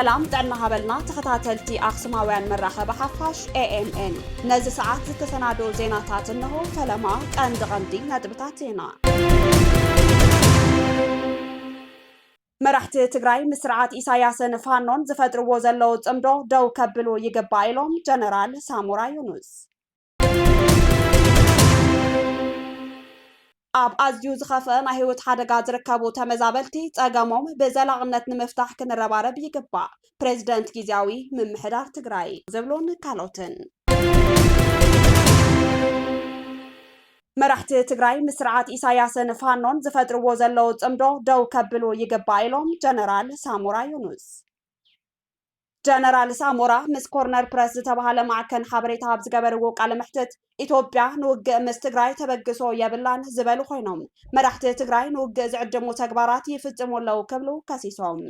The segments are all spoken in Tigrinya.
سلام تعنا هبلنا تخطاتلتي أخسماوين مراخب حفاش AMN نزي ساعات تسنادو زيناتات انه فلما كان دغندي ندبتاتينا مرحت تግራይ مسرعات ኢሳያስን ፋኖን ዝፈጥርዎ ዘለው ጽምዶ ደው ከብሉ ይገባይሎም ጀነራል ሳሙራ ዩኑስ ኣብ ኣዝዩ ዝኸፈ ናይ ህይወት ሓደጋ ዝርከቡ ተመዛበልቲ ጸገሞም ብዘላቕነት ንምፍታሕ ክንረባረብ ይግባእ ፕሬዝደንት ጊዜያዊ ምምሕዳር ትግራይ ዝብሉን ካልኦትን مرحت تግራይ مسرعات ኢሳያስን ፋኖን ዝፈጥርዎ ዘለው ጽምዶ ደው ከብሉ ይገባይሎም ጀነራል ሳሙራ ዩኑስ ጀነራል ሳሙራ ምስ ኮርነር ፕረስ ዝተባሃለ ማዕከን ሓበሬታ ኣብ ዝገበርዎ ቃለ መሕትት ኢትዮጵያ ንውግእ ምስ ትግራይ ተበግሶ የብላን ዝበሉ ኮይኖም መራሕቲ ትግራይ ንውግእ ዝዕድሙ ተግባራት ይፍጽሙ ኣለው ክብሉ ከሲሶም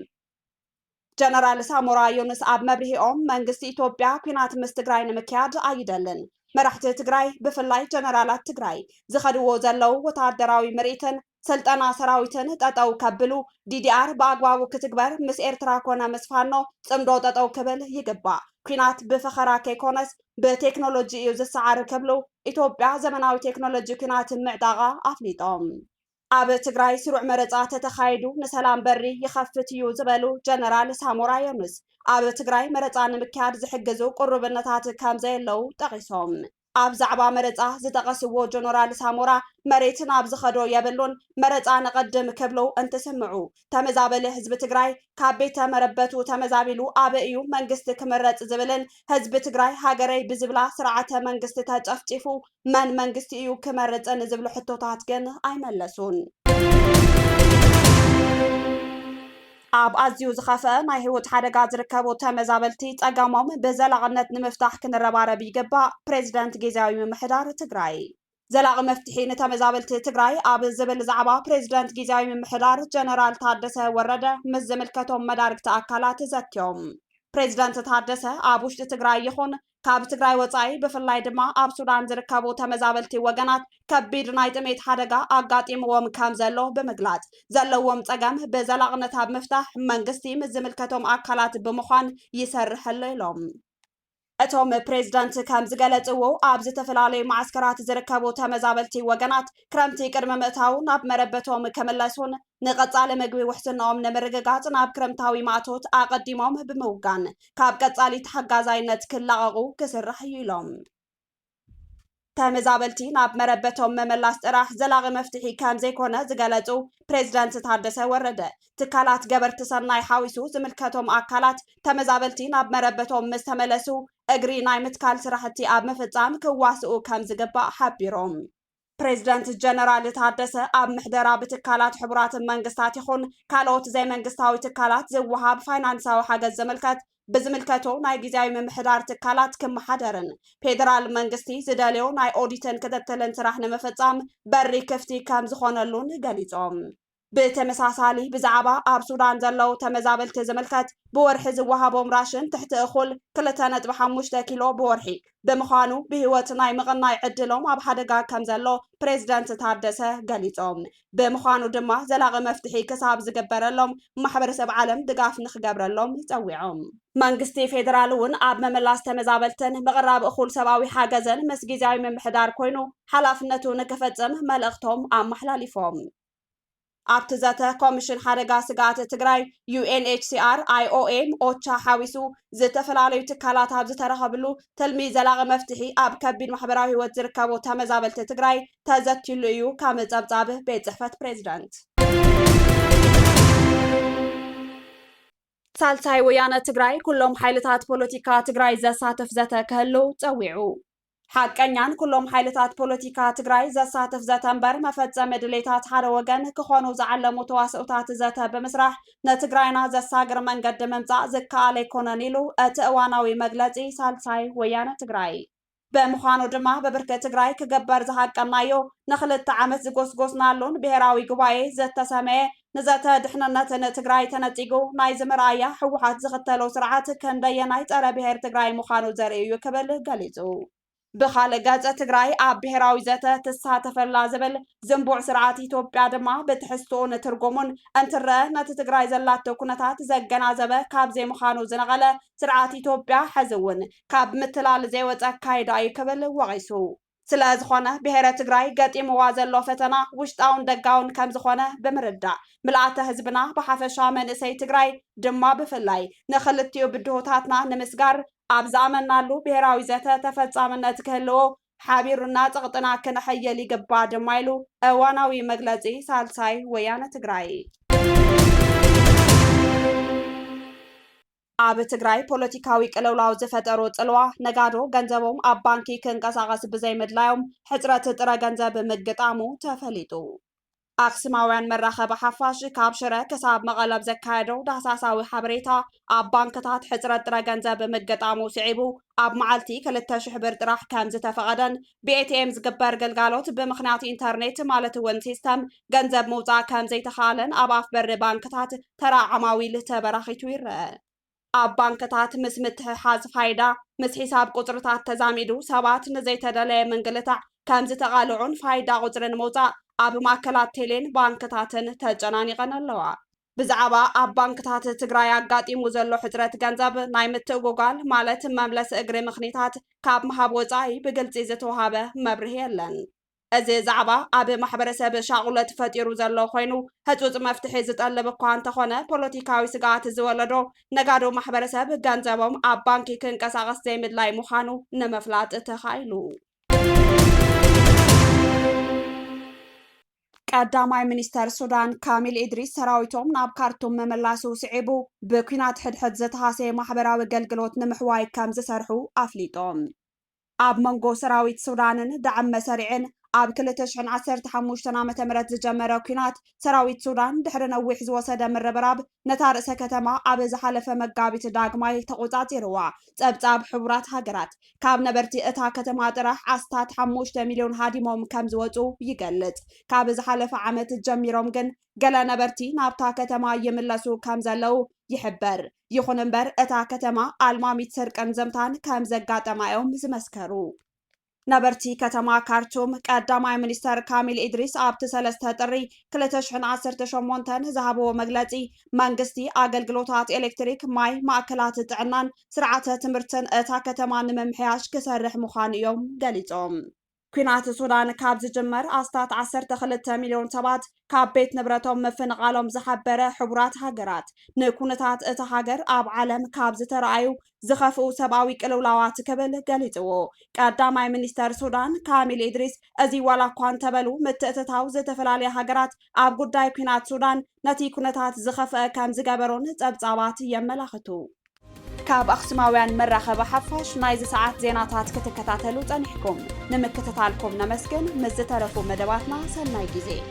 ጀነራል ሳሙራ ዩኑስ ኣብ መብርሂኦም መንግስቲ ኢትዮጵያ ኩናት ምስ ትግራይ ንምክያድ ኣይደልን መራሕቲ ትግራይ ብፍላይ ጀነራላት ትግራይ ዝኸድዎ ዘለው ወታደራዊ ምርኢትን ስልጠና ሰራዊትን ጠጠው ከብሉ ዲዲአር በአግባቡ ክትግበር ምስ ኤርትራ ኮነ ምስ ፋኖ ጽምዶ ጠጠው ክብል ይግባእ ኩናት ብፈኸራ ከይኮነስ ብቴክኖሎጂ እዩ ዝሰዓር ከብሉ ኢትዮጵያ ዘመናዊ ቴክኖሎጂ ኩናት ምዕጣቓ ኣፍሊጦም ኣብ ትግራይ ስሩዕ መረጻ ተተኻይዱ ንሰላም በሪ ይኸፍት እዩ ዝበሉ ጀነራል ሳሙራ ዩኑስ ኣብ ትግራይ መረጻ ንምክያድ ዝሕግዙ ቁርብነታት ከም ዘየለው ጠቒሶም ኣብ ዛዕባ መረጻ ዝተቐስዎ ጀነራል ሳሙራ መሬት ናብ ዝኸዶ የብሉን መረጻ ነቐድም ክብሉ እንትስምዑ ተመዛበለ ህዝቢ ትግራይ ካብ ቤተ መረበቱ ተመዛቢሉ ኣብ እዩ መንግስቲ ክምረጽ ዝብልን ህዝቢ ትግራይ ሃገረይ ብዝብላ ስርዓተ መንግስቲ ተጨፍጪፉ መን መንግስቲ እዩ ክመርጽን ዝብሉ ሕቶታት ግን ኣይመለሱን ኣብ ኣዝዩ ዝኸፈ ናይ ህይወት ሓደጋ ዝርከቡ ተመዛበልቲ ጸገሞም ብዘላቕነት ንምፍታሕ ክንረባረብ ይግባእ ፕሬዝደንት ጊዜያዊ ምምሕዳር ትግራይ ዘላቕ መፍትሒ ንተመዛበልቲ ትግራይ ኣብ ዝብል ዛዕባ ፕሬዝደንት ጊዜያዊ ምምሕዳር ጀነራል ታደሰ ወረደ ምስ ዝምልከቶም መዳርግቲ ኣካላት ዘትዮም ፕሬዝደንት ታደሰ ኣብ ውሽጢ ትግራይ ይኹን ካብ ትግራይ ወጻኢ ብፍላይ ድማ ኣብ ሱዳን ዝርከቡ ተመዛበልቲ ወገናት ከቢድ ናይ ጥሜት ሓደጋ ኣጋጢምዎም ከም ዘሎ ብምግላጽ ዘለዎም ጸገም ብዘላቕነት ኣብ ምፍታሕ መንግስቲ ምስ ዝምልከቶም ኣካላት ብምዃን ይሰርሕ ኣሎ ኢሎም እቶም ፕሬዝደንት ከም ዝገለጽዎ ኣብ ዝተፈላለዩ ማዕስከራት ዝርከቡ ተመዛበልቲ ወገናት ክረምቲ ቅድመ ምእታው ናብ መረበቶም ክምለሱን ንቐጻሊ ምግቢ ውሕስንኦም ንምርግጋጽ ናብ ክረምታዊ ማእቶት ኣቐዲሞም ብምውጋን ካብ ቀጻሊ ተሓጋዛይነት ክላቐቑ ክስራሕ እዩ ኢሎም ተመዛበልቲ ናብ መረበቶም መመላስ ጥራሕ ዘላቒ መፍትሒ ከም ዘይኮነ ዝገለጹ ፕሬዝደንት ታደሰ ወረደ ትካላት ገበርቲ ሰናይ ሓዊሱ ዝምልከቶም ኣካላት ተመዛበልቲ ናብ መረበቶም ምስ ተመለሱ እግሪ ናይ ምትካል ስራሕቲ ኣብ ምፍጻም ክዋስኡ ከም ዝግባእ ሓቢሮም ፕሬዝደንት ጀነራል ታደሰ ኣብ ምሕደራ ብትካላት ሕቡራት መንግስታት ይኹን ካልኦት ዘይመንግስታዊ ትካላት ዝወሃብ ፋይናንሳዊ ሓገዝ ዝምልከት ብዝምልከቶ ናይ ጊዜያዊ ምምሕዳር ትካላት ክመሓደርን ፌደራል መንግስቲ ዝደልዮ ናይ ኦዲትን ክትትልን ስራሕ ንምፍጻም በሪ ክፍቲ ከም ዝኾነሉን ገሊጾም ብተመሳሳሊ ብዛዕባ ኣብ ሱዳን ዘለው ተመዛበልቲ ዝምልከት ብወርሒ ዝወሃቦም ራሽን ትሕቲ እኹል 2.5 ኪሎ ብወርሒ ብምዃኑ ብህይወት ናይ ምቕናይ ዕድሎም ኣብ ሓደጋ ከም ዘሎ ፕሬዝደንት ታደሰ ገሊጾም ብምዃኑ ድማ ዘላቒ መፍትሒ ክሳብ ዝግበረሎም ማሕበረሰብ ዓለም ድጋፍ ንኽገብረሎም ጸዊዖም መንግስቲ ፌደራል እውን ኣብ መመላስ ተመዛበልትን ምቕራብ እኹል ሰብኣዊ ሓገዝን ምስ ጊዜያዊ ምምሕዳር ኮይኑ ሓላፍነቱ ንክፈጽም መልእኽቶም ኣመሓላሊፎም ኣብቲ ዘተ ኮሚሽን ሓደጋ ስጋኣት ትግራይ UNHCR IOM ኦቻ ሓዊሱ ዝተፈላለዩ ትካላት ኣብ ዝተረኸብሉ ትልሚ ዘላቒ መፍትሒ ኣብ ከቢድ ማሕበራዊ ህይወት ዝርከቡ ተመዛበልቲ ትግራይ ተዘቲሉ እዩ ካብ ጸብጻብ ቤት ጽሕፈት ፕሬዝደንት ሳልሳይ ወያነ ትግራይ ኩሎም ሓይልታት ፖለቲካ ትግራይ ዘሳትፍ ዘተ ክህሉ ጸዊዑ ሓቀኛን ኩሎም ሓይልታት ፖለቲካ ትግራይ ዘሳትፍ ዘተ እምበር መፈጸሚ ድሌታት ሓደ ወገን ክኾኑ ዝዓለሙ ተዋስኦታት ዘተ ብምስራሕ ንትግራይና ዘሳግር መንገዲ ምምጻእ ዝከኣል ኣይኮነን ኢሉ እቲ እዋናዊ መግለጺ ሳልሳይ ወያነ ትግራይ ብምዃኑ ድማ በብርኪ ትግራይ ክገበር ዝሃቀናዮ ንኽልተ ዓመት ዝጎስጎስናሉን ብሄራዊ ጉባኤ ዝተሰመየ ንዘተ ድሕንነትን ትግራይ ተነጺጉ ናይ ዝምርኣያ ሕወሓት ዝኽተሎ ስርዓት ክንደየናይ ጸረ ብሄር ትግራይ ምዃኑ ዘርኢ እዩ ክብል ገሊጹ بخالق جاز تجراي بهراوي زته تساتفلا زبل زنبوع سرعات إثيوبيا دما بتحسون ترجمون أنتره نتتجراي زلاتو كنتات زجنا زبه كاب زي مخانو زنغلة سرعات إثيوبيا حزون كاب مثلال زي وتأكيد أي كبل وغيسو سلاز خانة بهرة تجراي قد موازن لو فتنا وشتاون دقاون كم زخانة بمردع ملعته حزبنا بحفشة من سي تجراي دما بفلاي نخلتيو بدهوتاتنا نمسجار أبزامنالو بهراوي زته تفتصامنت كهلو حابيرنا تغطنا كنحيلي قباد مايلو أواناوي مجلزي سالساي ويانا تجراي أب تجراي بوليتيكاوي كلولاو زفترو تلوا نجادو جنزبهم أب بانكي كنقصاقس بزي مدلايم حجرة ترى جنزب مجتامو تفليتو أقسماوان مراخب حفاش كابشرة كساب مغلب زكايدو داساساوي حبريتا أب بانكتات حجرة ترى جنزب مجتامو سعيبو أب معلتي كلتشح برتراح كان زتفقدن BATM زقبر قلقالوت بمخنات إنترنت مالت ون سيستم جنزب موزا كان زي تخالن أب أفبر بانكتات ترى عماويل تبراخيتو يرى أب بانكتات مسمت حاز فايدة مس حساب قطرتات تزاميدو سبات نزيت دلي من قلتع كم زتقالعون فايدة قطرن موزا أب ماكلات تيلين بانكتاتن تجناني غنالوا بزعبا أب بانكتات تقراي أقاتي موزلو حجرة جنزب نايمت جوجل مالت مملس إجري مخنيتات كاب محاب وزاي بقلتي زتوهابه مبرهيلن أزي زعبا أب محبرسب شاغلة فتيرو زلو خوينو هجوز مفتحي زتقلب قوان تخونه بوليتيكاوي سقات زولدو نقادو محبرسب جنزبهم أب بانكي كنكساغس زيمد لاي مخانو نمفلات تخايلو قداماي منستر سودان كامل إدريس سراويتهم ناب كارتوم مملاسو سعيبو بكينات حد زتهاسي محبراوي قلقلوت نمحواي كام زسرحو أفليتهم أب منغو سراويت سودانن دعم مسارعين أب كل تشحن عسرت حموشتنا متمرت زجمرة كينات سراويت سودان دحر نوح زوسدا من ربراب نتار سكتما أب زحلف مقابت داقماي تقوطاتي روا تبتاب حبرات هاجرات كاب نبرتي اتا كتما طرح عستات 5 مليون هاديموم كم زوطو يقلت كاب زحلف عمت جميروم جن قلا نبرتي نابتا كتما يملسو كم زلو يحبر يخون امبر اتا كتما الماميت سرقن زمتان كم زقاطمايوم زمسكرو نبرتي كتما كارتوم قداماي منستر كامل إدريس أبت سلسته طري كلتشحن 18 ذهبوا مجلسي منغستي أجلجلوتات إلكتريك ماي مأكلات طعنان سرعة تمرتن اتا كتما نممحياش كسرح مخان يوم قاليتهم كينات السودان كاب زجمر أستات 12 مليون سبات كاب بيت نبرتهم مفنقالهم زحبره حبرات هاجرات نكونتات اتا هاجر أب عالم كاب زترأيو زخفو سباوي كلولاوات كبل قاليتو قداماي منستر سودان كامل إدريس أزي والا كوان تبلو متأتتاو زتفلالي هاجرات أب قداي كينات سودان نتي كونتات زخفة كام زقابرون تبتابات يملاختو كاب أخسماوان مراخب حفاش نايز ساعات زيناتات كتكتاتلو تنحكم نمكتتالكم نمسكن مزترفو مدواتنا سناي جيزي